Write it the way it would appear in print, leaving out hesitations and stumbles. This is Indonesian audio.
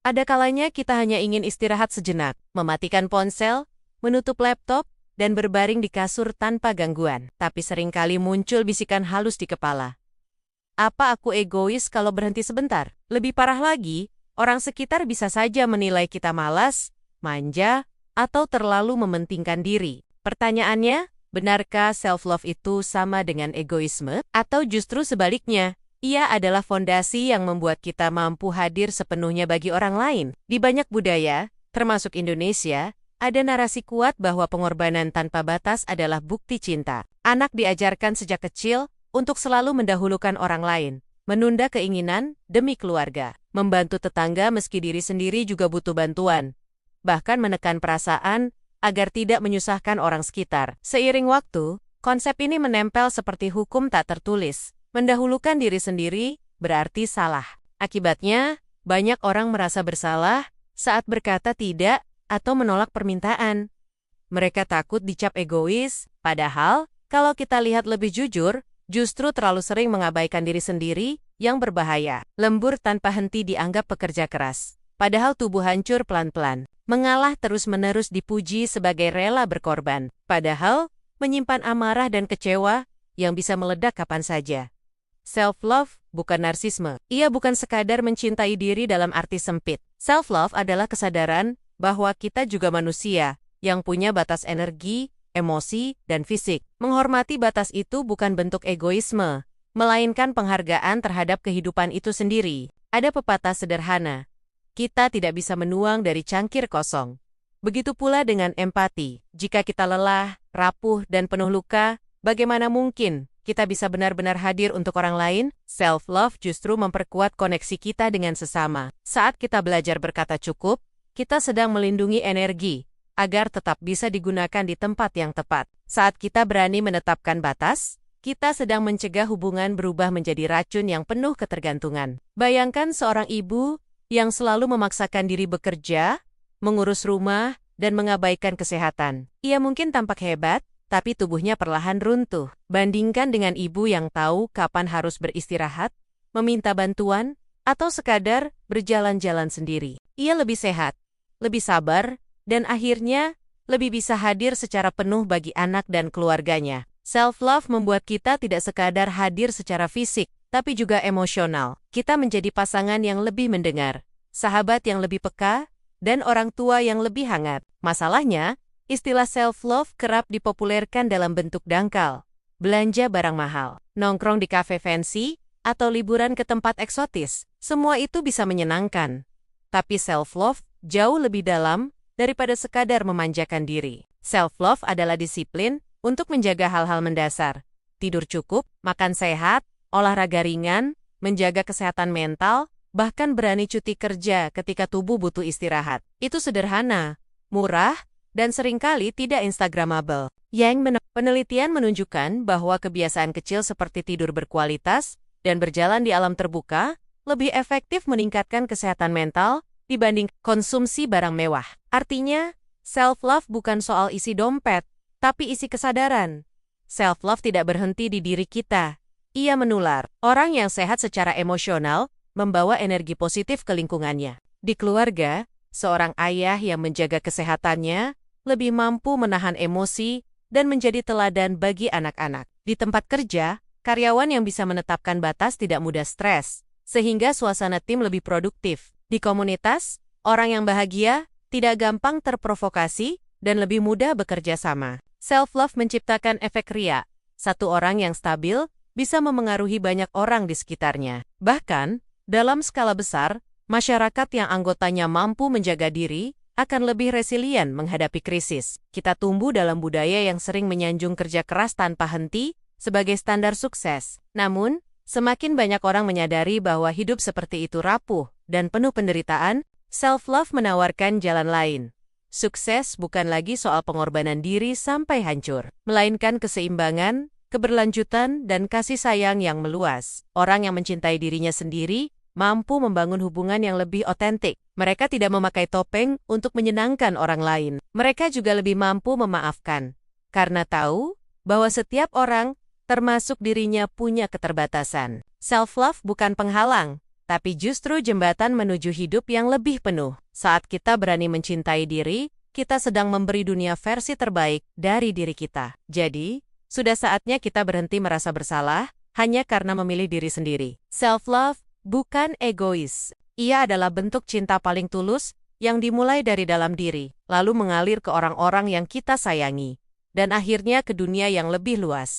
Ada kalanya kita hanya ingin istirahat sejenak, mematikan ponsel, menutup laptop, dan berbaring di kasur tanpa gangguan. Tapi seringkali muncul bisikan halus di kepala. Apa aku egois kalau berhenti sebentar? Lebih parah lagi, orang sekitar bisa saja menilai kita malas, manja, atau terlalu mementingkan diri. Pertanyaannya, benarkah self-love itu sama dengan egoisme? Atau justru sebaliknya? Ia adalah fondasi yang membuat kita mampu hadir sepenuhnya bagi orang lain. Di banyak budaya, termasuk Indonesia, ada narasi kuat bahwa pengorbanan tanpa batas adalah bukti cinta. Anak diajarkan sejak kecil untuk selalu mendahulukan orang lain, menunda keinginan demi keluarga, membantu tetangga meski diri sendiri juga butuh bantuan, bahkan menekan perasaan agar tidak menyusahkan orang sekitar. Seiring waktu, konsep ini menempel seperti hukum tak tertulis. Mendahulukan diri sendiri berarti salah. Akibatnya, banyak orang merasa bersalah saat berkata tidak atau menolak permintaan. Mereka takut dicap egois, padahal kalau kita lihat lebih jujur, justru terlalu sering mengabaikan diri sendiri yang berbahaya. Lembur tanpa henti dianggap pekerja keras, padahal tubuh hancur pelan-pelan. Mengalah terus-menerus dipuji sebagai rela berkorban, padahal menyimpan amarah dan kecewa yang bisa meledak kapan saja. Self-love bukan narsisme. Ia bukan sekadar mencintai diri dalam arti sempit. Self-love adalah kesadaran bahwa kita juga manusia yang punya batas energi, emosi, dan fisik. Menghormati batas itu bukan bentuk egoisme, melainkan penghargaan terhadap kehidupan itu sendiri. Ada pepatah sederhana, kita tidak bisa menuang dari cangkir kosong. Begitu pula dengan empati. Jika kita lelah, rapuh, dan penuh luka, bagaimana mungkin kita bisa benar-benar hadir untuk orang lain? Self-love justru memperkuat koneksi kita dengan sesama. Saat kita belajar berkata cukup, kita sedang melindungi energi agar tetap bisa digunakan di tempat yang tepat. Saat kita berani menetapkan batas, kita sedang mencegah hubungan berubah menjadi racun yang penuh ketergantungan. Bayangkan seorang ibu yang selalu memaksakan diri bekerja, mengurus rumah, dan mengabaikan kesehatan. Ia mungkin tampak hebat, tapi tubuhnya perlahan runtuh. Bandingkan dengan ibu yang tahu kapan harus beristirahat, meminta bantuan, atau sekadar berjalan-jalan sendiri. Ia lebih sehat, lebih sabar, dan akhirnya lebih bisa hadir secara penuh bagi anak dan keluarganya. Self-love membuat kita tidak sekadar hadir secara fisik, tapi juga emosional. Kita menjadi pasangan yang lebih mendengar, sahabat yang lebih peka, dan orang tua yang lebih hangat. Masalahnya, istilah self-love kerap dipopulerkan dalam bentuk dangkal. Belanja barang mahal, nongkrong di kafe fancy, atau liburan ke tempat eksotis. Semua itu bisa menyenangkan. Tapi self-love jauh lebih dalam daripada sekadar memanjakan diri. Self-love adalah disiplin untuk menjaga hal-hal mendasar. Tidur cukup, makan sehat, olahraga ringan, menjaga kesehatan mental, bahkan berani cuti kerja ketika tubuh butuh istirahat. Itu sederhana, murah, dan seringkali tidak instagramable. Penelitian menunjukkan bahwa kebiasaan kecil seperti tidur berkualitas dan berjalan di alam terbuka lebih efektif meningkatkan kesehatan mental dibanding konsumsi barang mewah. Artinya, self-love bukan soal isi dompet, tapi isi kesadaran. Self-love tidak berhenti di diri kita. Ia menular. Orang yang sehat secara emosional membawa energi positif ke lingkungannya. Di keluarga, seorang ayah yang menjaga kesehatannya lebih mampu menahan emosi dan menjadi teladan bagi anak-anak. Di tempat kerja, karyawan yang bisa menetapkan batas tidak mudah stres, sehingga suasana tim lebih produktif. Di komunitas, orang yang bahagia tidak gampang terprovokasi dan lebih mudah bekerja sama. Self-love menciptakan efek ria. Satu orang yang stabil bisa memengaruhi banyak orang di sekitarnya. Bahkan, dalam skala besar, masyarakat yang anggotanya mampu menjaga diri akan lebih resilien menghadapi krisis. Kita tumbuh dalam budaya yang sering menyanjung kerja keras tanpa henti sebagai standar sukses. Namun, semakin banyak orang menyadari bahwa hidup seperti itu rapuh dan penuh penderitaan, self-love menawarkan jalan lain. Sukses bukan lagi soal pengorbanan diri sampai hancur, melainkan keseimbangan, keberlanjutan, dan kasih sayang yang meluas. Orang yang mencintai dirinya sendiri mampu membangun hubungan yang lebih otentik. Mereka tidak memakai topeng untuk menyenangkan orang lain. Mereka juga lebih mampu memaafkan, karena tahu bahwa setiap orang, termasuk dirinya, punya keterbatasan. Self-love bukan penghalang, tapi justru jembatan menuju hidup yang lebih penuh. Saat kita berani mencintai diri, kita sedang memberi dunia versi terbaik dari diri kita. Jadi, sudah saatnya kita berhenti merasa bersalah hanya karena memilih diri sendiri. Self-love bukan egois. Ia adalah bentuk cinta paling tulus yang dimulai dari dalam diri, lalu mengalir ke orang-orang yang kita sayangi, dan akhirnya ke dunia yang lebih luas.